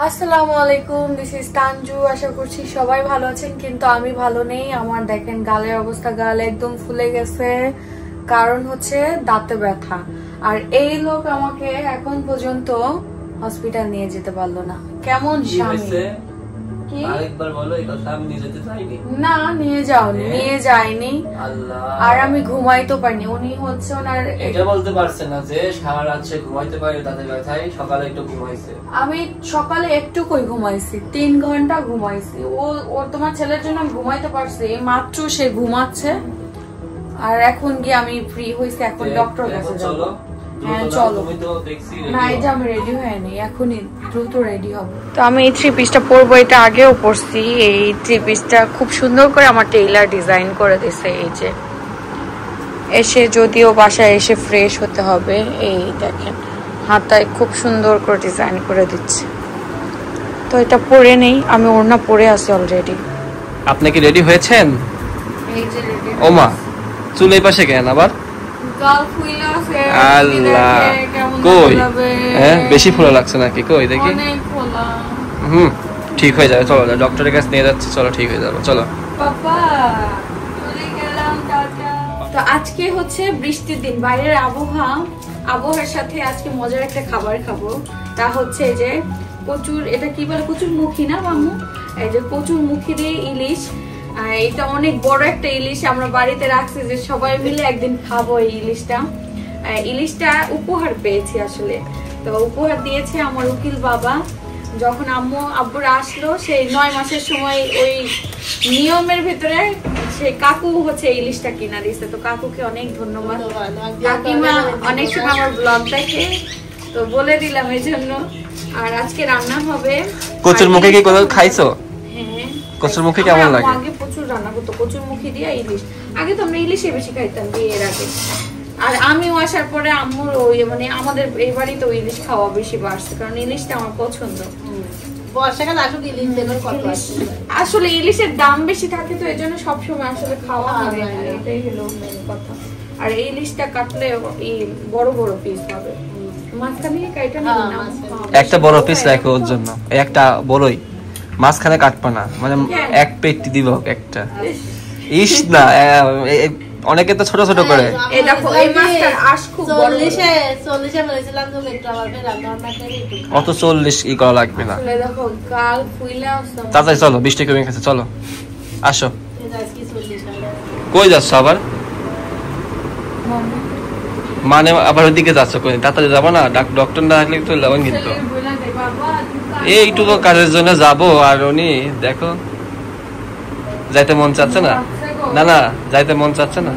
আসসালামু আলাইকুম, this is Tanju. আশা করছি সবাই ভালো আছেন, কিন্তু আমি ভালো নেই। আমার দেখেন গালের অবস্থা, গাল একদম ফুলে গেছে, কারণ হচ্ছে দাঁতে ব্যথা। আর এই লোক আমাকে এখন পর্যন্ত হসপিটাল নিয়ে যেতে পারলো না। কেমন স্বামী! আরেকবার বলো, এই কথা আমি নিয়ে যেতে চাইনি। না, নিয়ে যায়নি। আর আমি ঘুমাইতে পারিনি। উনি হচ্ছে ওনার এটা বলতে পারছে না যে সারা রাত সে ঘুমাইতে পারে দাঁতে ব্যথায়, সকালে একটু ঘুমাইছে। আমি সকালে একটু কই ঘুমাইছি, 3 ঘন্টা ঘুমাইছি। ও তোমার ছেলের জন্য ঘুমাইতে পারছি, মাত্র সে ঘুমাচ্ছে। আর এখন গিয়ে আমি ফ্রি হইছি, এখন ডক্টর কাছে যাব। হ্যাঁ চলো। না, এই যে আমি রেডি হয়নি, এখনই দ্রুত রেডি হব। তো আমি এই 3 পিসটা পরবো, এটা আগেও পরছি। এই 3 পিসটা খুব সুন্দর করে আমার টেইলার ডিজাইন করে দিছে। এই যে এসে, যদিও বাসায় এসে ফ্রেশ হতে হবে, এই দেখেন হাতায় খুব সুন্দর করে ডিজাইন করে দিচ্ছে। তো এটা পরে নেই, আমি ওড়না পরে আছি অলরেডি। আপনি কি রেডি হয়েছেন? এই যে রেডি। ও মা, চুল এই পাশে কেন আবার? আল্লাহ, কই হ্যাঁ বেশি ফোলা লাগছে নাকি? কই দেখি। ঠিক হয়ে যাবে, চলো ডক্টরের কাছে নিয়ে যাচ্ছি। চলো ঠিক হয়ে যাবে, চলো। তো আজকে হচ্ছে বৃষ্টির দিন, বাইরের আবহাওয়ার সাথে আজকে মজার একটা খাবার খাবো। তা হচ্ছে যে কচুর, এটা কি বলে, কচুর মুখী না মামু? এই যে কচুর মুখী দিয়ে ইলিশ। এটা অনেক বড় একটা ইলিশ আমরা বাড়িতে রাখছি, যে সবাই মিলে একদিন খাবো এই ইলিশটা। ইলিশটা উপহার পেয়েছি আসলে। তো উপহার দিয়েছে আমার উকিল বাবা। যখন আব্বুরা আসলো সেই 9 মাসের সময়, ওই নিয়মের ভিতরে সেই কাকু হচ্ছে ইলিশটা কিনা দিয়েছে। তো কাকুকে অনেক ধন্যবাদ। কাকিমা অনেক সময় আমার ব্লগ দেখে, তো বলে দিলাম এই জন্য। আর আজকে রান্না হবে কচুর মুখে। কি কোথাও খাইছো? হ্যাঁ, কচুর মুখে কেমন লাগে? আগে প্রচুর রান্না করতো কচুর মুখে দিয়ে ইলিশ। আগে তো আমরা ইলিশে বেশি খাইতাম বিয়ের আগে। আর আমিও আসার পরে আম্মুর ওই মানে আমাদের এই বাড়িতে ইলিশ খাওয়া বেশি বাড়ছে, কারণ ইলিশটা আমার পছন্দ। আসলে ইলিশের দাম বেশি থাকে, তো এই জন্য সবসময় আসলে খাওয়া হয়, এটাই হলো মেন কথা। আর এই ইলিশটা কাটলে এই বড় বড় পিস হবে, মাঝখানে কাটা না, একটা বড় পিস রাখো ওর জন্য। একটা বড়ই মাঝখানে কাটবা না, মানে এক পেটি দিব একটা। ইস না, অনেকে তো ছোট ছোট করে। এই দেখো এই মাছটার আঁশ খুব বড়। 40 বলেছিলাম তো একটু আবার অত 40 ই করা লাগবে না। আসলে দেখো গাল ফুইলা আছে। তাড়াতাড়ি চলো, বৃষ্টি কমে গেছে, চলো আসো। কই যাচ্ছ আবার? মানে আবার ওইদিকে যাচ্ছ কই? তাড়াতাড়ি যাবো না, ডক্টর না আসলে তো যাবেন কিন্তু। এইটুকু কাজের জন্য যাবো, আর উনি দেখো যাইতে মন চাচ্ছে না। না না, যাইতে মন চাচ্ছে না।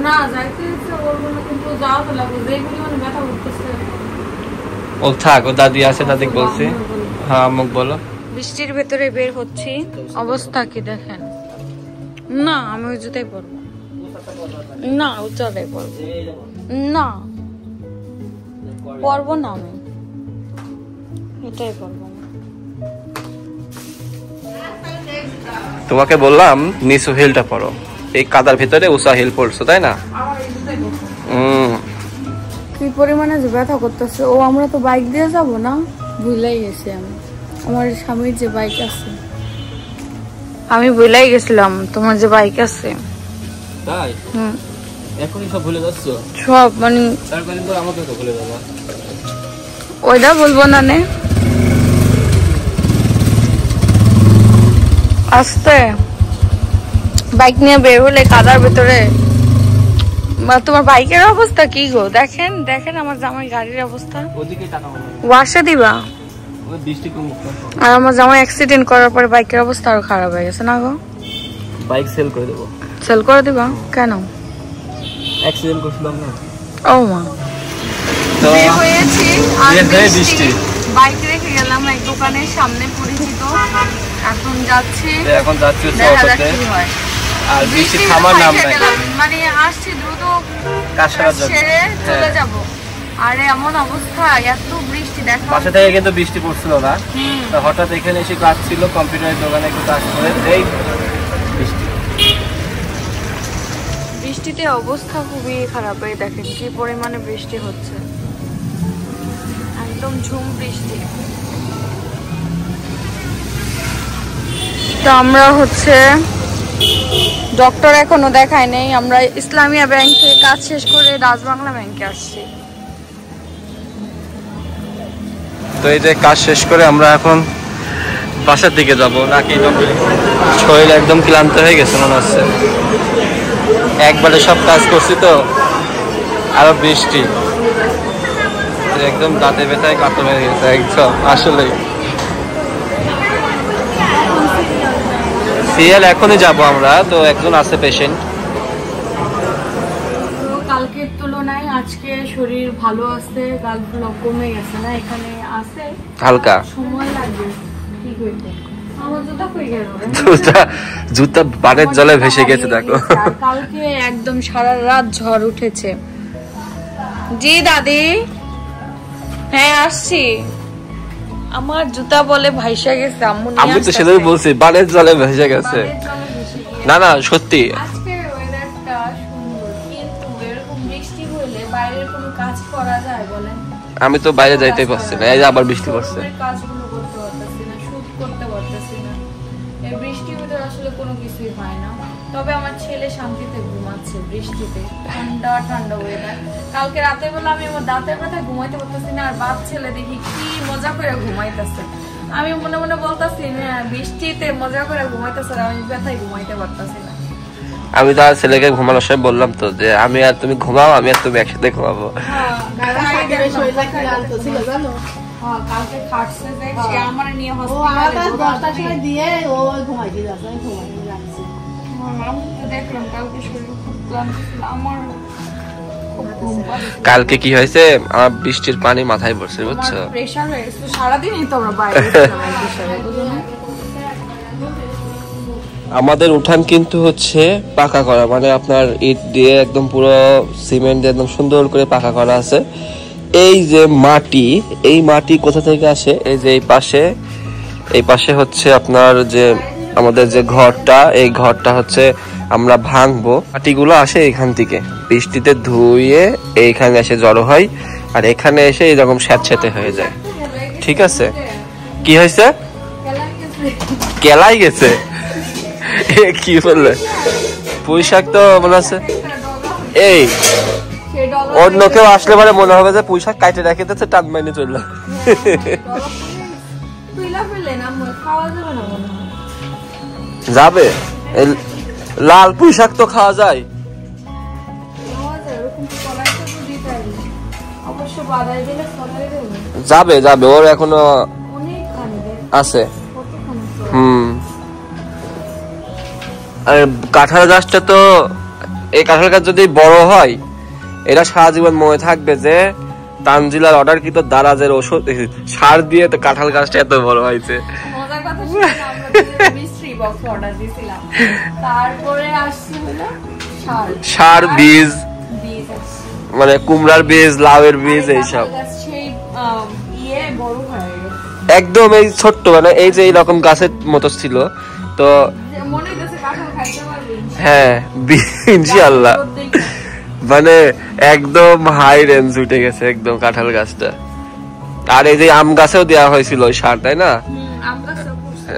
না যাইতে ইচ্ছে করব না, কিন্তু যাও তো লাগবে, যেই পরিমাণে ব্যথা উঠতেছে। ও থাক, ও দাদি আছে, দাদিকে বলছি। হ্যাঁ মুখ বলো। বৃষ্টির ভেতরে বের হচ্ছি, অবস্থা কি দেখেন। না আমি ওই জুতাই পরবো না, উচ্চাটাই পরবো না, পরবো না, আমি এটাই পরবো। তোমাকে বললাম নিচু হিলটা পরো, এই কাদার ভিতরে উঁচা হিল পড়ছো তাই না? কি পরিমাণে যে ব্যথা করতেছে। ও আমরা তো বাইক দিয়ে যাব না, ভুলাই গেছি আমি। আমার স্বামীর যে বাইক আছে, আমি ভুলাই গেছিলাম তোমার যে বাইক আছে। তাই? এখনই সব ভুলে যাচ্ছ? সব মানে তার কদিন পর আমাকে তো ভুলে যাবা। ওইটা বলবো না নে, আস্তে বাইক নিয়ে বের হলে কাদার ভেতরে। তোমার বাইকের অবস্থা কি গো? দেখেন দেখেন আমার জামাই গাড়ির অবস্থা। ওয়াশে দিবা? আর আমার জামাই অ্যাক্সিডেন্ট করার পরে বাইকের অবস্থা আরো খারাপ হয়ে গেছে না গো? বাইক সেল করে দেবো। সেল করে দিবা কেন? অ্যাক্সিডেন্ট করছিলাম না। ও মা, বের হয়েছি আর বৃষ্টি, বাইক রেখে গেলাম এক দোকানের সামনে পরিচিত। এখন যাচ্ছি অটোতে, আর বৃষ্টি থামার নাম নাই। মানে আসছি দ্রুত সেরে চলে যাব। আরে এমন অবস্থা, এত বৃষ্টি দেখো। বাসা থেকে কিন্তু বৃষ্টি পড়ছিল না, হঠাৎ এখানে এসে কাজ ছিল, কম্পিউটারের দোকানে একটু কাজ করে এই বৃষ্টি। বৃষ্টিতে অবস্থা খুবই খারাপ। এই দেখেন কি পরিমাণে বৃষ্টি হচ্ছে, একদম ঝুম বৃষ্টি। তো আমরা হচ্ছে ডক্টর এখনো দেখাই নেই, আমরা ইসলামিয়া ব্যাংক থেকে কাজ শেষ করে রাজবাংলা ব্যাংকে আসছি। তো এই যে কাজ শেষ করে আমরা এখন বাসার দিকে যাব নাকি? শরীর একদম ক্লান্ত হয়ে গেছে মনে হচ্ছে, একবারে সব কাজ করছি তো, আরো বৃষ্টি, একদম দাঁতে ব্যথায় কাতর হয়ে গেছে একদম। আসলে সিএল এখনই যাব আমরা, তো একজন আছে পেশেন্ট। কালকের তুলনায় আজকে শরীর ভালো আছে, গালগুলো কমে গেছে না, এখানে আছে হালকা সময় লাগবে ঠিক হইতে। আমার জুতা কই গেল? জুতা বানের জলে ভেসে গেছে দেখো। কালকে একদম সারা রাত ঝড় উঠেছে। জি দাদি, হ্যাঁ আসছি। আমার জুতা বলে ভাইসা গেছে, আম্মু নিয়ে আমি তো সেটাই বলছি, বানের জলে ভেসে গেছে। না না সত্যি আজকে ওয়েদারটা সুন্দর, কিন্তু এরকম বৃষ্টি হইলে বাইরের কোনো কাজ করা যায় বলেন? আমি তো বাইরে যাইতেই পারছি না, এই যে আবার বৃষ্টি পড়ছে। কাজগুলো করতে পারতেছি না, শুট করতে পারতেছি না, এই বৃষ্টির ভিতরে আসলে কোনো কিছুই হয় না। তবে আমার ছেলে শান্তিতে ঘুমাচ্ছে বৃষ্টিতে, ঠান্ডা ঠান্ডা ওয়েদার। কালকে রাতের বেলা আমি আমার দাঁতের ব্যথায় ঘুমাইতে পারতেছি না, আর বাপ ছেলে দেখি কি মজা করে ঘুমাইতেছে। আমি মনে মনে বলতেছি না বৃষ্টিতে মজা করে ঘুমাইতেছে, আর আমি ব্যথায় ঘুমাইতে পারতেছি না। আমি তো ছেলেকে ঘুমানোর সময় বললাম তো যে আমি আর তুমি ঘুমাও, আমি আর তুমি একসাথে ঘুমাবো। কালকে খাটছে যে সে আমার নিয়ে হসপিটালে 10টার সময় দিয়ে ও ঘুমাইতে যাচ্ছে, আমি ঘুমাইতে যাচ্ছি। আমি তো দেখলাম কালকে শরীর খুব ক্লান্ত ছিল আমার। কালকে কি হয়েছে, আমার বৃষ্টির পানি মাথায় পড়ছে বুঝছো, প্রেসার হয়ে গেছে সারাদিনই তো আমরা বাইরে ছিলাম। আমাদের উঠান কিন্তু হচ্ছে পাকা করা, মানে আপনার ইট দিয়ে একদম পুরো সিমেন্ট দিয়ে একদম সুন্দর করে পাকা করা আছে। এই যে মাটি, এই মাটি কোথা থেকে আসে? এই যে এই পাশে হচ্ছে আপনার যে আমাদের যে ঘরটা, এই ঘরটা হচ্ছে আমরা ভাঙবো, মাটিগুলো আসে এখান থেকে, বৃষ্টিতে ধুয়ে এইখানে এসে জড়ো হয়, আর এখানে এসে এরকম স্যাঁতস্যাঁতে হয়ে যায়। ঠিক আছে, কি হয়েছে? কেলাই গেছে? কি বললে? পুঁইশাক তো মনে আছে, এই অন্য কেউ আসলে পরে মনে হবে যে পুঁইশাক কাটে রেখে দিচ্ছে, টান মাইনে চললো। যাবে, লাল পুঁইশাক তো খাওয়া যায়। যাবে যাবে, ওর এখনো আছে। আর কাঁঠাল গাছটা তো, এই কাঁঠাল গাছ যদি বড় হয়, এটা সারা জীবন মনে থাকবে যে তানজিলার অর্ডারকৃত দারাজের ওষুধ সার দিয়ে তো কাঁঠাল গাছটা এত বড় হয়েছে। সার, বীজ, মানে কুমড়ার বীজ, লাউয়ের বীজ, এইসব একদম এই ছোট্ট, মানে এই যে এইরকম গাছের মতো ছিল তো। হ্যাঁ ইনশাআল্লাহ, মানে একদম হাই রেঞ্জ উঠে গেছে একদম কাঁঠাল গাছটা। আর এই যে আম গাছেও দেওয়া হয়েছিল ওই সার, তাই না?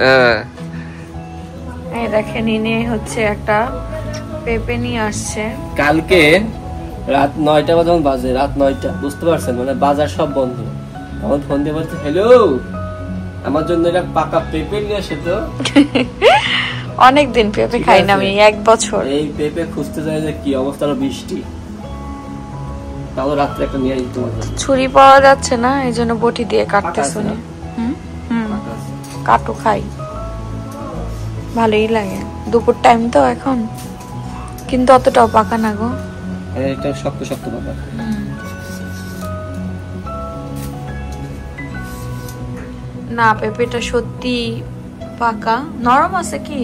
হ্যাঁ, এই দেখেন ইনি হচ্ছে একটা পেঁপে নিয়ে আসছে। কালকে রাত 9টা বাজে, রাত 9টা, বুঝতে পারছেন, মানে বাজার সব বন্ধ। তখন ফোন দিয়ে বলছে, হ্যালো আমার জন্য এটা পাকা পেঁপে নিয়ে আসে তো। অনেকদিন পেঁপে খাই না আমি, 1 বছর। এই পেঁপে খুঁজতে যায় যে কি অবস্থা, বৃষ্টি, তাও রাত্রে একটা নিয়ে যেতে হবে। ছুরি পাওয়া যাচ্ছে না, এই জন্য বটি দিয়ে কাটতেছি। কাটু খাই, ভালোই লাগে। দুপুর টাইম তো এখন, কিন্তু অতটাও পাকা না গো, এটা শক্ত শক্ত পাকা। না পেঁপেটা সত্যি পাকা, নরম আছে কি?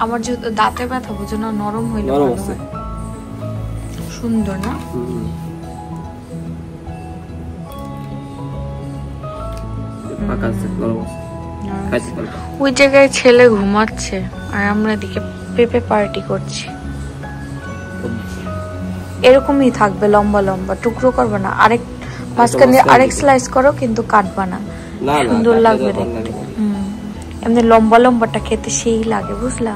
আমার যেহেতু দাঁতে ব্যথা, বুঝো না, নরম হইলে ভালো হয়। সুন্দর না? ওই জায়গায় ছেলে ঘুমাচ্ছে আর আমরা এদিকে পেঁপে পার্টি করছি। এরকমই থাকবে, লম্বা লম্বা টুকরো করবে না, আরেক মাঝখানে আরেক স্লাইস করো, কিন্তু কাটবা না, সুন্দর লাগবে দেখতে। এমনি লম্বা লম্বাটা খেতে সেই লাগে, বুঝলা?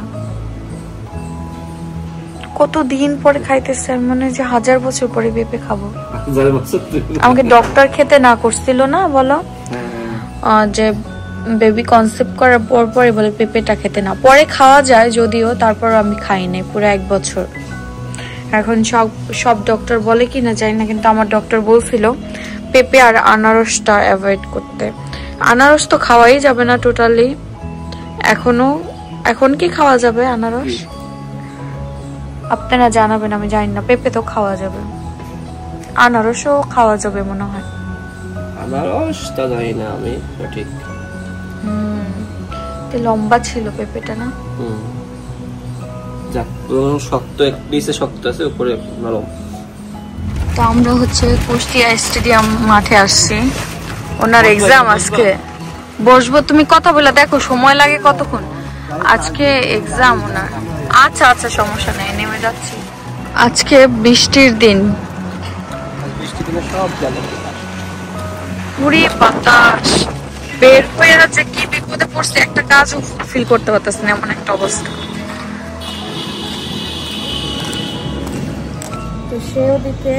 কতদিন পরে খাইতেছে, মনে হয় যে 1000 বছর পরে পেঁপে খাবো। আমাকে ডক্টর খেতে না করছিল না, বলো যে বেবি কনসেপ্ট করার পর পরে বলে পেঁপেটা খেতে না, পরে খাওয়া যায় যদিও, তারপর আমি খাইনি পুরো 1 বছর। এখন সব ডক্টর বলে কি না জানি না, কিন্তু আমার ডক্টর বলছিল পেঁপে আর আনারসটা অ্যাভয়েড করতে। আনারস তো খাওয়াই যাবে না টোটালি। এখন কি খাওয়া যাবে আনারস আপনারা জানাবেন, আমি জানি না। পেঁপে তো খাওয়া যাবে, আনারসও খাওয়া যাবে মনে হয়। আনারসটা জানি না আমি ঠিক। লম্বা ছিল পেঁপেটা না? শক্ত, নিচে শক্ত আছে, উপরে নরম। তো আমরা হচ্ছে কুষ্টিয়া স্টেডিয়াম মাঠে আসছি, ওনার এক্সাম আজকে। বসবো, তুমি কথা বলে দেখো সময় লাগে কতক্ষণ। আজকে এক্সাম ওনার। আচ্ছা আচ্ছা, সমস্যা নেই, নেমে যাচ্ছি। আজকে বৃষ্টির দিন, পুরি বাতাস, বের হয়ে যাচ্ছে। কি বিপদে পড়ছে, একটা কাজও ফিল করতে পারতেছে না, এমন একটা অবস্থা। তো সে ওদিকে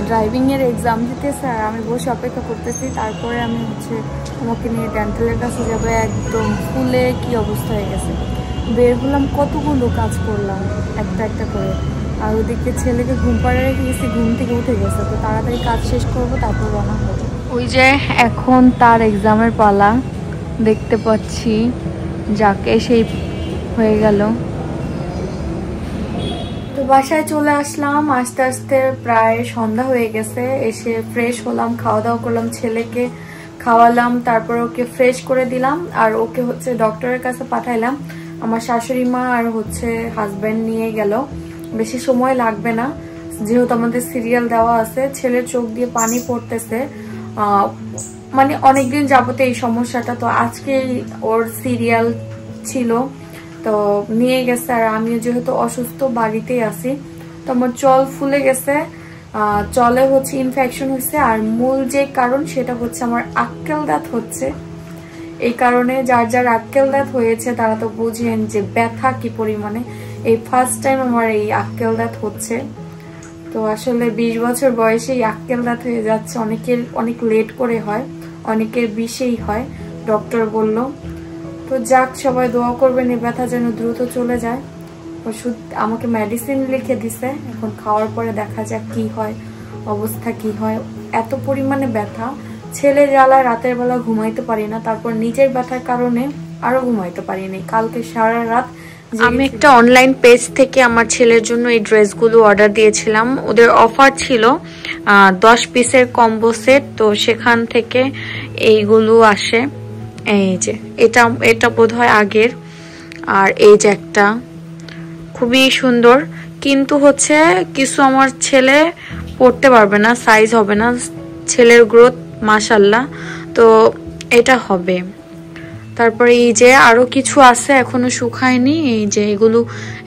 ড্রাইভিং এর এক্সাম দিতেছে আর আমি বসে অপেক্ষা করতেছি। তারপরে আমি হচ্ছে আমাকে নিয়ে ডেন্টালের কাছে যাবে। একদম ফুলে কি অবস্থা হয়ে গেছে। বের হলাম, কতগুলো কাজ করলাম একটা একটা করে। আর ওদিকে ছেলেকে ঘুম পাড়িয়ে রেখে গেছি, ঘুম থেকে উঠে গেছে। তো তাড়াতাড়ি কাজ শেষ করবো, তারপর রওনা হবো। ওই যে এখন তার এক্সামের পালা, দেখতে পাচ্ছি যাকে সেই হয়ে গেল। তো বাসায় চলে আসলাম, আস্তে আস্তে প্রায় সন্ধ্যা হয়ে গেছে। এসে ফ্রেশ হলাম, খাওয়া দাওয়া করলাম, ছেলেকে খাওয়ালাম, তারপর ওকে ফ্রেশ করে দিলাম। আর ওকে হচ্ছে ডক্টরের কাছে পাঠাইলাম। আমার শাশুড়ি মা আর হচ্ছে হাজবেন্ড নিয়ে গেল। বেশি সময় লাগবে না, যেহেতু আমাদের সিরিয়াল দেওয়া আছে। ছেলের চোখ দিয়ে পানি পড়তেছে, মানে অনেকদিন যাবতে এই সমস্যাটা। তো আজকে ওর সিরিয়াল ছিল, তো নিয়ে গেছে। আর আমিও যেহেতু অসুস্থ, বাড়িতেই আছি, তো আমার চল ফুলে গেছে, চলে হচ্ছে ইনফেকশন হয়েছে। আর মূল যে কারণ সেটা হচ্ছে আমার আক্কেল দাঁত হচ্ছে। এই কারণে যার যার আক্কেল দাঁত হয়েছে তারা তো বুঝেন যে ব্যথা কি পরিমাণে। এই ফার্স্ট টাইম আমার এই আক্কেল দাঁত হচ্ছে। তো আসলে 20 বছর বয়সে এই আক্কেল দাঁত হয়ে যাচ্ছে। অনেকের অনেক লেট করে হয়, অনেকের 20-এই হয় ডক্টর বলল। তো যাক, সবাই দোয়া করবেন এই ব্যথা যেন দ্রুত চলে যায়। ওষুধ আমাকে মেডিসিন লিখে দিছে, এখন খাওয়ার পরে দেখা যাক কি হয়, অবস্থা কি হয়। এত পরিমাণে ব্যথা, ছেলে জ্বালায় রাতের বেলা ঘুমাইতে পারি না, তারপর নিজের ব্যথার কারণে আরো ঘুমাইতে পারিনি। কালকে সারা রাত আমি একটা অনলাইন পেজ থেকে আমার ছেলের জন্য এই ড্রেসগুলো অর্ডার দিয়েছিলাম। ওদের অফার ছিল 10 পিসের কম্বো সেট, তো সেখান থেকে এইগুলো আসে। এই যে এটা বোধহয় আগের, আর এই যে একটা খুবই সুন্দর, কিন্তু হচ্ছে কিছু আমার ছেলে পড়তে পারবে না, সাইজ হবে না। ছেলের গ্রোথ মাশাআল্লাহ, তো এটা হবে। তারপরে এই যে আরো কিছু আছে এখনো শুকায়নি, এই যে এগুলো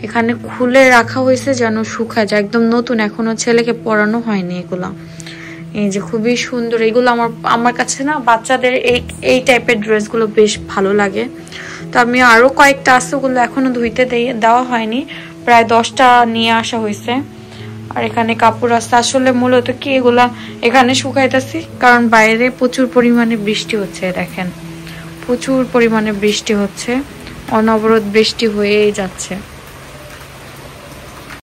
এখানে খুলে রাখা হয়েছে যেন শুকায় যায়, একদম নতুন, এখনো ছেলেকে পরানো হয়নি এগুলা। এই যে খুবই সুন্দর, এগুলো আমার কাছে না বাচ্চাদের এই টাইপের ড্রেসগুলো বেশ ভালো লাগে। তো আমি আরো কয়েকটা আছে, ওগুলো এখনো ধুইতে দেওয়া হয়নি, প্রায় 10টা নিয়ে আসা হয়েছে। আর এখানে কাপড় আছে। আসলে মূলত কি এগুলা এখানে শুকাইতেছি, কারণ বাইরে প্রচুর পরিমাণে বৃষ্টি হচ্ছে। দেখেন প্রচুর পরিমাণে বৃষ্টি হচ্ছে, অনবরত বৃষ্টি হয়েই যাচ্ছে।